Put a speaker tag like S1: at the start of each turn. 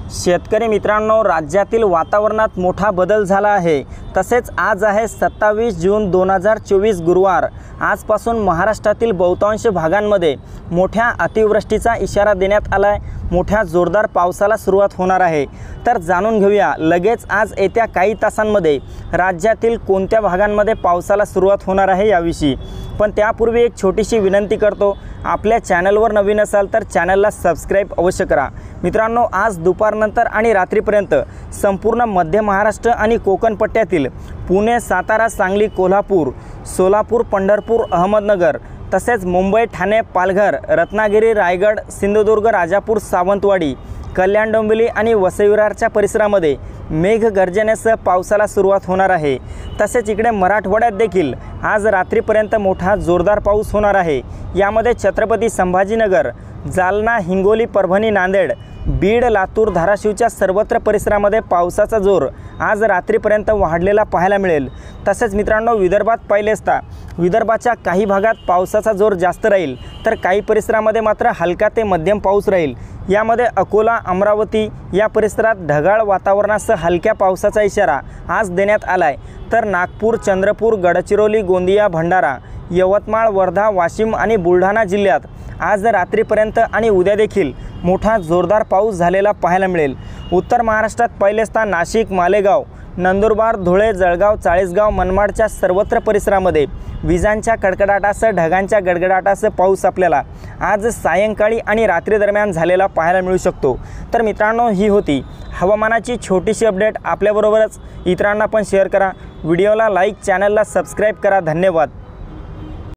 S1: शेतकरी मित्रांनो, राज्यातील वातावरणात मोठा बदल झाला आहे। तसेच आज आहे 27 जून 2024 गुरुवार। आजपासून महाराष्ट्रातील बहुतांश भागांमध्ये मोठ्या अतिवृष्टीचा इशारा देण्यात आला आहे। मोठ्या जोरदार पावसाला सुरुवात होणार आहे। तर जाणून घेऊया लगेच आज येत्या काही तासांमध्ये राज्यातील कोणत्या भागांमध्ये पावसाला सुरुवात होणार आहे याविषयी। पण त्यापूर्वी एक छोटीशी विनंती करतो, आपल्या चॅनलवर नवीन असाल तर चॅनलला सबस्क्राइब अवश्य करा। मित्रांनो, आज दुपारनंतर आणि रात्रीपर्यंत संपूर्ण मध्य महाराष्ट्र आणि कोकण पट्ट्यातील पुणे, सातारा, सांगली, कोल्हापूर, सोलापूर, पंढरपूर, अहमदनगर तसेच मुंबई, ठाणे, पालघर, रत्नागिरी, रायगड, सिंधुदुर्ग, राजापूर, सावंतवाडी, कल्याण, डोंबिवली आणि वसई विरारच्या परिसरामध्ये मेघगर्जनेसह पावसाला सुरुवात होणार आहे। तसेच इकडे मराठवाड्यात देखील आज रात्रीपर्यंत मोठा जोरदार पाऊस होणार आहे। यामध्ये छत्रपती संभाजीनगर, जालना, हिंगोली, परभणी, नांदेड, बीड, लातूर, धाराशिवच्या सर्वत्र परिसरामध्ये पावसाचा जोर आज रात्रीपर्यंत वाढलेला पाहायला मिळेल। तसेच मित्रांनो, विदर्भात पाहिले असता विदर्भाच्या काही भागात पावसाचा जोर जास्त राहील, तर काही परिसरामध्ये मात्र हलका ते मध्यम पाऊस राहील। यामध्ये अकोला, अमरावती या परिसरात ढगाळ वातावरणासह हलक्या पावसाचा इशारा आज देण्यात आला आहे। तर नागपूर, चंद्रपूर, गडचिरोली, गोंदिया, भंडारा, यवतमाळ, वर्धा, वाशिम आणि बुलढाणा जिल्ह्यात आज रात्रीपर्यंत आणि उद्या देखील मोठा जोरदार पाऊस झालेला पाहायला मिळेल। उत्तर महाराष्ट्रात पाहिले असता नाशिक, मालेगाव, नंदुरबार, धुळे, जळगाव, चाळीसगाव, मनमाडच्या सर्वत्र परिसरामध्ये विजांच्या कडकडाटासह ढगांच्या गडगडाटासह पाऊस आपल्याला आज सायंकाळी आणि रात्री दरम्यान झालेला पाहायला मिळू शकतो। तर मित्रांनो, ही होती हवामानाची छोटीशी अपडेट। आपल्याबरोबरच इतरांना पण शेअर करा, व्हिडिओला लाईक, चॅनलला सबस्क्राईब करा। धन्यवाद।